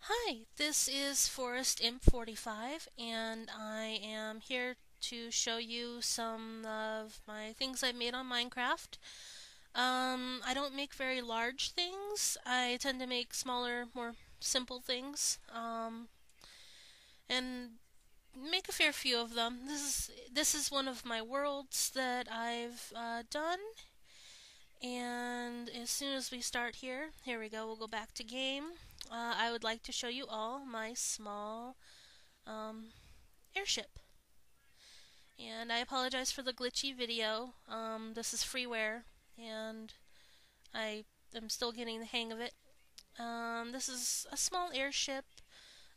Hi, this is Forest Imp45, and I am here to show you some of my things I've made on Minecraft. I don't make very large things. I tend to make smaller, more simple things, and make a fair few of them. This is one of my worlds that I've done, and as soon as we start here we go. We'll go back to game. I would like to show you all my small um, airship. And I apologize for the glitchy video. This is freeware, and I am still getting the hang of it. This is a small airship,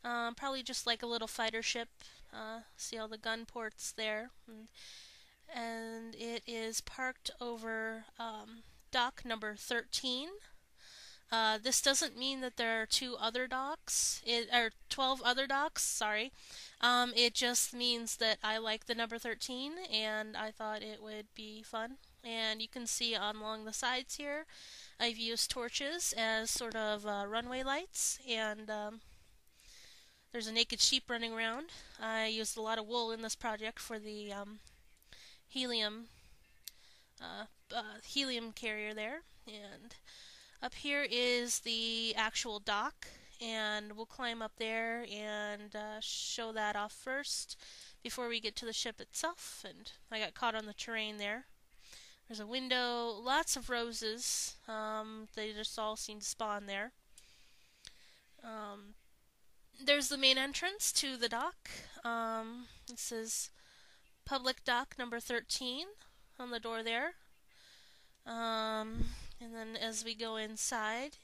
probably just like a little fighter ship. See all the gun ports there, and it is parked over dock number 13. This doesn't mean that there are 12 other docks, sorry. It just means that I like the number 13 and I thought it would be fun. And you can see along the sides here, I've used torches as sort of runway lights, and there's a naked sheep running around. I used a lot of wool in this project for the helium helium carrier there, and up here is the actual dock, and we'll climb up there and show that off first before we get to the ship itself. And I got caught on the terrain there. There's a window, lots of roses. They just all seem to spawn there. Um, there's the main entrance to the dock. It says public dock number 13 on the door there. And then as we go inside,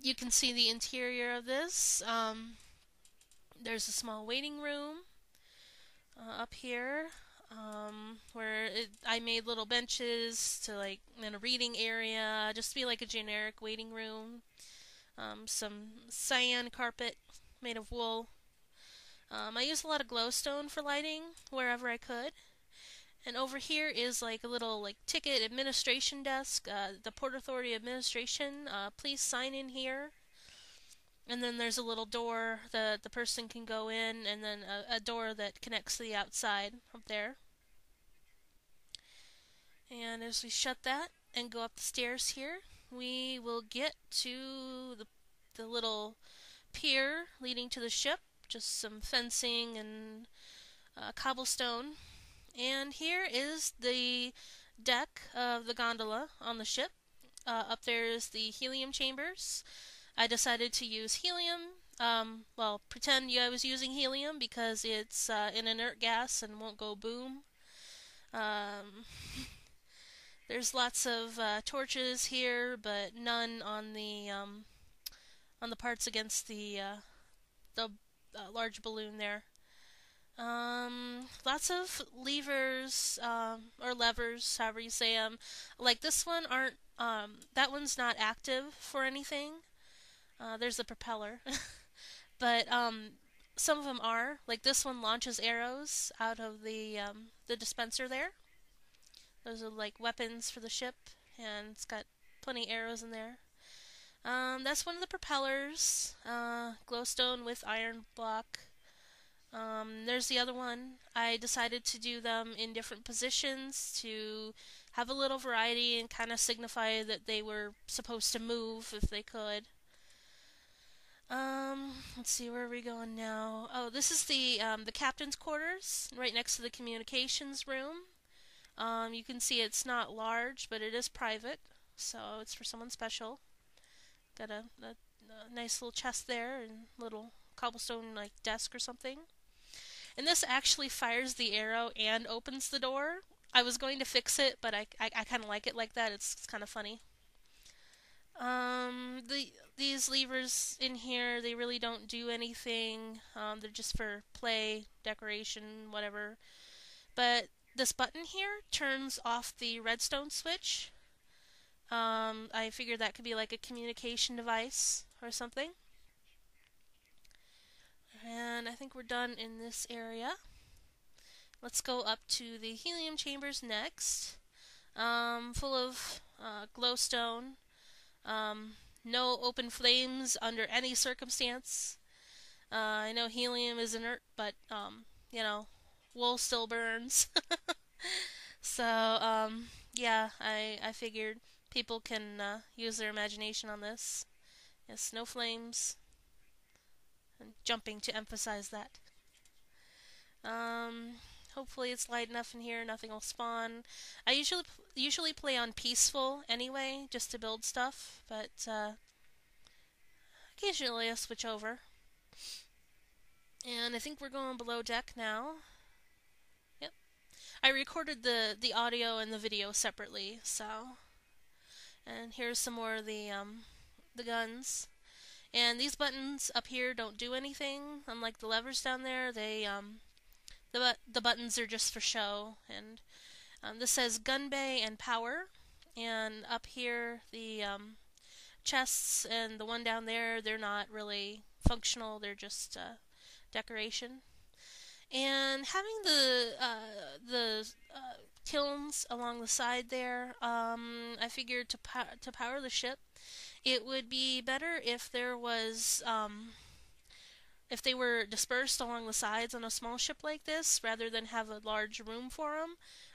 you can see the interior of this. There's a small waiting room up here, where I made little benches to in a reading area, just to be like a generic waiting room. Some cyan carpet made of wool. I used a lot of glowstone for lighting wherever I could. And over here is like a little ticket administration desk. The Port Authority administration. Please sign in here. And then there's a little door that the person can go in, and then a door that connects to the outside up there. And as we shut that and go up the stairs here, we will get to the little pier leading to the ship. Just some fencing and cobblestone. And here is the deck of the gondola on the ship. Up there is the helium chambers. I decided to use helium. Well, pretend I was using helium because it's an inert gas and won't go boom. There's lots of torches here, but none on the parts against the large balloon there. Lots of levers, or levers, however you say them. Like this one that one's not active for anything. There's the propeller. But some of them are. Like this one launches arrows out of the dispenser there. Those are like weapons for the ship, and it's got plenty of arrows in there. That's one of the propellers. Glowstone with iron block. There's the other one. I decided to do them in different positions to have a little variety and kind of signify that they were supposed to move if they could. Let's see, where are we going now? Oh, this is the captain's quarters, right next to the communications room. You can see it's not large, but it is private, so it's for someone special. Got a nice little chest there and little cobblestone desk or something. And this actually fires the arrow and opens the door. I was going to fix it, but I kind of like it like that. It's kind of funny. These levers in here, they really don't do anything. They're just for play, decoration, whatever. But this button here turns off the redstone switch. I figured that could be like a communication device or something. And I think we're done in this area. Let's go up to the helium chambers next. Full of glowstone. No open flames under any circumstance. I know helium is inert, but you know, wool still burns. So yeah, I figured people can use their imagination on this. Yes, no flames. And jumping to emphasize that. Um, Hopefully it's light enough in here. Nothing will spawn. I usually play on peaceful anyway, just to build stuff. But occasionally I switch over. And I think we're going below deck now. Yep. I recorded the audio and the video separately, so. And here's some more of the guns. And these buttons up here don't do anything. Unlike the levers down there, the buttons are just for show. And this says gun bay and power. And up here, the chests and the one down there, they're not really functional. They're just decoration. And having the kilns along the side there, I figured to power the ship, it would be better if there was if they were dispersed along the sides on a small ship like this, rather than have a large room for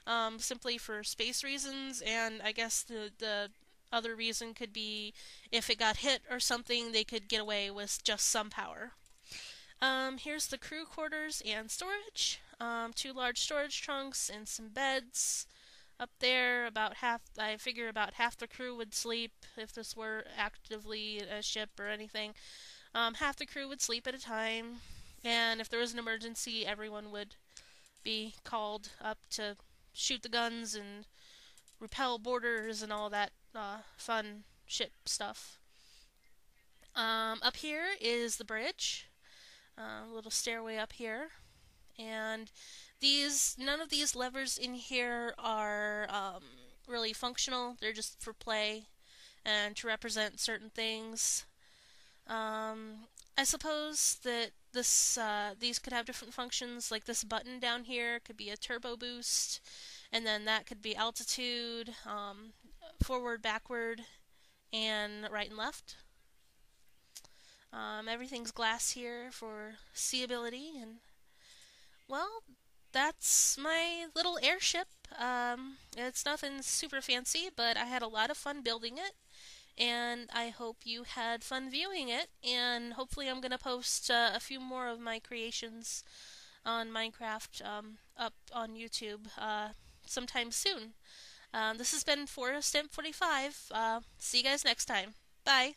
them, simply for space reasons. And I guess the other reason could be if it got hit or something, they could get away with just some power. Here's the crew quarters and storage. Two large storage trunks and some beds. Up there, I figure about half the crew would sleep if this were actively a ship or anything. Half the crew would sleep at a time, and if there was an emergency, everyone would be called up to shoot the guns and repel boarders and all that fun ship stuff. Up here is the bridge. A little stairway up here. And none of these levers in here are really functional. They're just for play and to represent certain things. I suppose that these could have different functions. Like this button down here could be a turbo boost, and then that could be altitude, forward, backward, and right and left. Everything's glass here for seeability, and well, that's my little airship. It's nothing super fancy, but I had a lot of fun building it, and I hope you had fun viewing it, and hopefully I'm going to post a few more of my creations on Minecraft up on YouTube sometime soon. This has been Forest Imp 45. See you guys next time. Bye!